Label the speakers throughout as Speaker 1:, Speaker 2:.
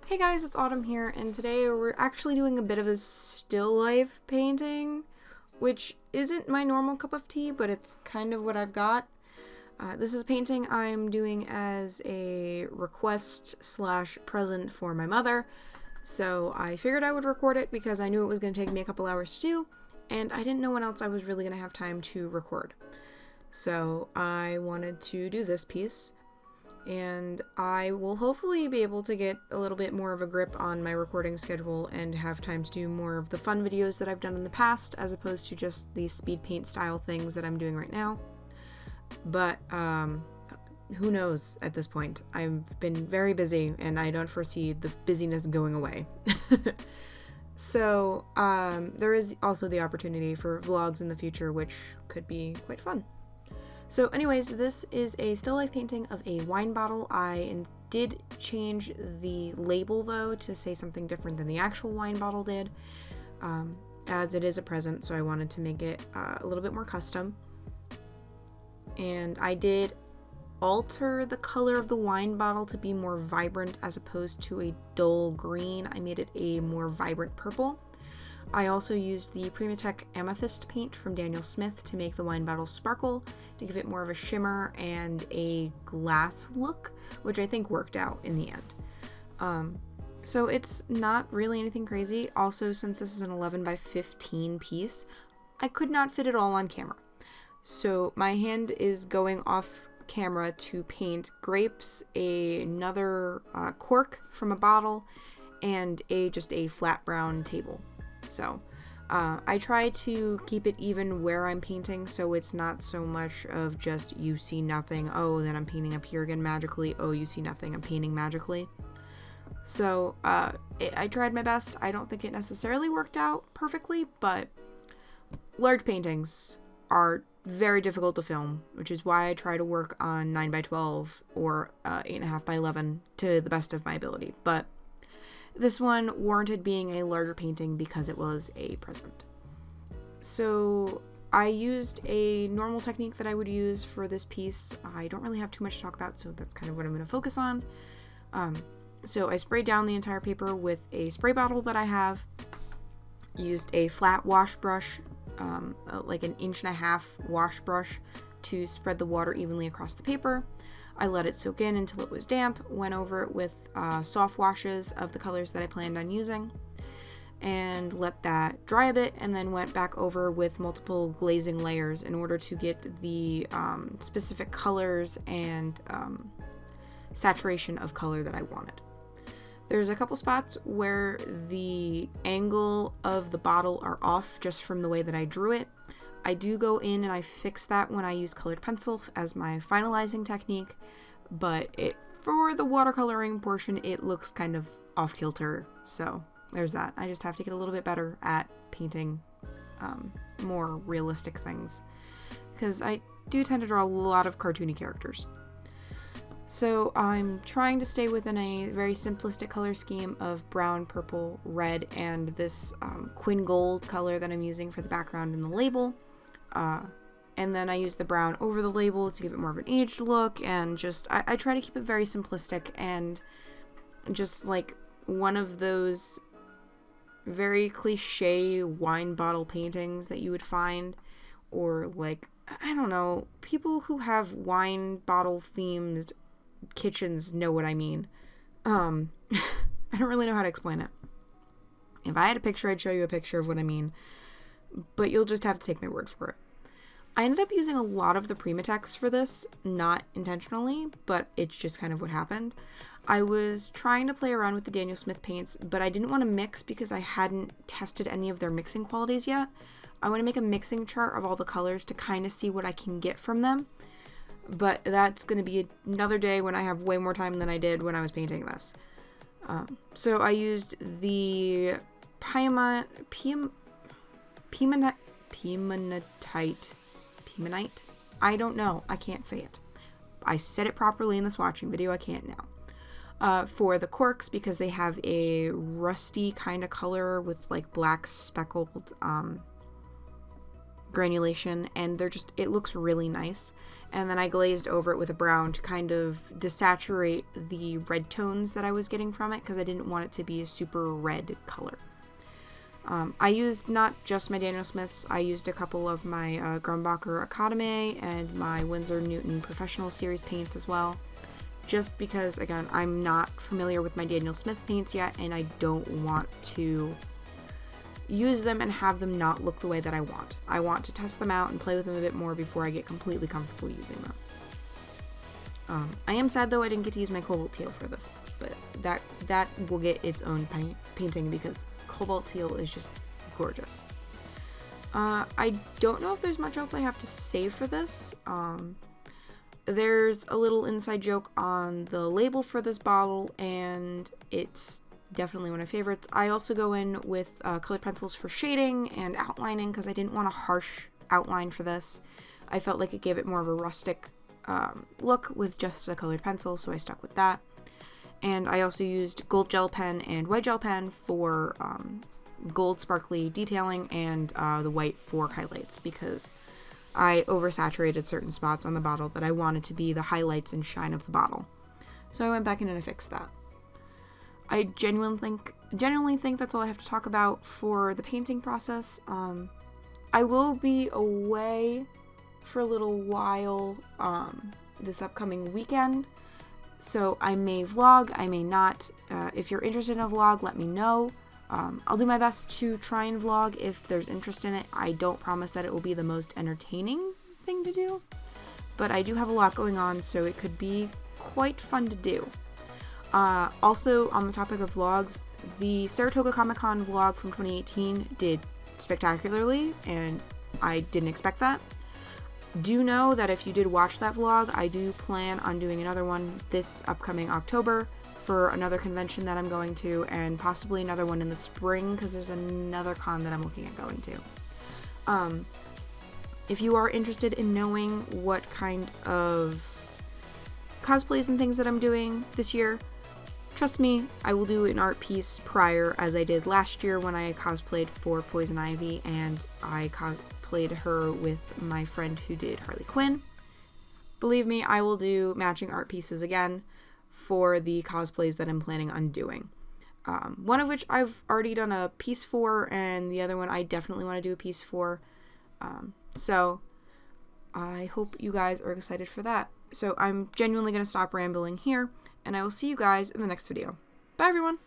Speaker 1: Hey guys, it's Autumn here, and today we're actually doing a bit of a still life painting, which isn't my normal cup of tea, but it's kind of what I've got. This is a painting I'm doing as a request slash present for my mother, so I figured I would record it because I knew it was going to take me a couple hours to do, and I didn't know when else I was really going to have time to record. So I wanted to do this piece. And I will hopefully be able to get a little bit more of a grip on my recording schedule and have time to do more of the fun videos that I've done in the past, as opposed to just these speed paint style things that I'm doing right now. But who knows at this point? I've been very busy and I don't foresee the busyness going away. So there is also the opportunity for vlogs in the future, which could be quite fun. So anyways, this is a still life painting of a wine bottle. I did change the label though to say something different than the actual wine bottle did, as it is a present, so I wanted to make it a little bit more custom. And I did alter the color of the wine bottle to be more vibrant as opposed to a dull green. I made it a more vibrant purple. I also used the Primatech Amethyst paint from Daniel Smith to make the wine bottle sparkle, to give it more of a shimmer and a glass look, which I think worked out in the end. So it's not really anything crazy. Also, since this is an 11 by 15 piece, I could not fit it all on camera. So my hand is going off camera to paint grapes, another cork from a bottle, and just a flat brown table. So I try to keep it even where I'm painting, so it's not so much of just you see nothing, oh, then I'm painting up here again magically, oh, you see nothing, I'm painting magically. So I tried my best. I don't think it necessarily worked out perfectly, but large paintings are very difficult to film, which is why I try to work on 9 by 12 or 8.5 by 11 to the best of my ability. But this one warranted being a larger painting because it was a present. So I used a normal technique that I would use for this piece. I don't really have too much to talk about, so that's kind of what I'm going to focus on. So I sprayed down the entire paper with a spray bottle that I have, used a flat wash brush, like an 1.5-inch wash brush, to spread the water evenly across the paper. I let it soak in until it was damp, went over it with soft washes of the colors that I planned on using, and let that dry a bit, and then went back over with multiple glazing layers in order to get the specific colors and saturation of color that I wanted. There's a couple spots where the angle of the bottle are off just from the way that I drew it. I do go in and I fix that when I use colored pencil as my finalizing technique, but for the watercoloring portion, it looks kind of off kilter, so there's that. I just have to get a little bit better at painting more realistic things, because I do tend to draw a lot of cartoony characters. So I'm trying to stay within a very simplistic color scheme of brown, purple, red, and this Quin Gold color that I'm using for the background and the label. And then I use the brown over the label to give it more of an aged look, and just I try to keep it very simplistic and just like one of those very cliche wine bottle paintings that you would find, or like, I don't know, people who have wine bottle themed kitchens know what I mean. I don't really know how to explain it. If I had a picture, I'd show you a picture of what I mean, but you'll just have to take my word for it. I ended up using a lot of the Primatechs for this, not intentionally, but it's just kind of what happened. I was trying to play around with the Daniel Smith paints, but I didn't want to mix because I hadn't tested any of their mixing qualities yet. I want to make a mixing chart of all the colors to kind of see what I can get from them, but that's going to be another day when I have way more time than I did when I was painting this. So I used the Piemonite. I don't know. I can't say it. I said it properly in the swatching video. I can't now. For the corks, because they have a rusty kind of color with like black speckled granulation, and it looks really nice. And then I glazed over it with a brown to kind of desaturate the red tones that I was getting from it, because I didn't want it to be a super red color. I used not just my Daniel Smiths, I used a couple of my Grumbacher Academy and my Winsor Newton Professional Series paints as well. Just because, again, I'm not familiar with my Daniel Smith paints yet, and I don't want to use them and have them not look the way that I want. I want to test them out and play with them a bit more before I get completely comfortable using them. I am sad though I didn't get to use my Cobalt Teal for this, but that will get its own painting because Cobalt Teal is just gorgeous. I don't know if there's much else I have to say for this. There's a little inside joke on the label for this bottle, and it's definitely one of my favorites. I also go in with colored pencils for shading and outlining because I didn't want a harsh outline for this. I felt like it gave it more of a rustic look with just a colored pencil, so I stuck with that. And I also used gold gel pen and white gel pen for gold sparkly detailing and the white for highlights, because I oversaturated certain spots on the bottle that I wanted to be the highlights and shine of the bottle. So I went back in and I fixed that. I genuinely think that's all I have to talk about for the painting process. I will be away for a little while this upcoming weekend, so I may vlog, I may not. If you're interested in a vlog, let me know. I'll do my best to try and vlog if there's interest in it. I don't promise that it will be the most entertaining thing to do, but I do have a lot going on, so it could be quite fun to do. Also, on the topic of vlogs, the Saratoga Comic Con vlog from 2018 did spectacularly, and I didn't expect that. Do know that if you did watch that vlog, I do plan on doing another one this upcoming October for another convention that I'm going to, and possibly another one in the spring because there's another con that I'm looking at going to. If you are interested in knowing what kind of cosplays and things that I'm doing this year, trust me, I will do an art piece prior, as I did last year when I cosplayed for Poison Ivy, and I cosplayed her with my friend who did Harley Quinn. Believe me, I will do matching art pieces again for the cosplays that I'm planning on doing. One of which I've already done a piece for, and the other one I definitely want to do a piece for. So I hope you guys are excited for that. So I'm genuinely going to stop rambling here, and I will see you guys in the next video. Bye, everyone!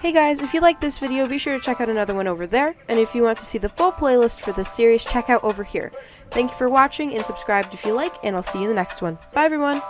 Speaker 2: Hey guys, if you like this video, be sure to check out another one over there, and if you want to see the full playlist for this series, check out over here. Thank you for watching, and subscribe if you like, and I'll see you in the next one. Bye everyone!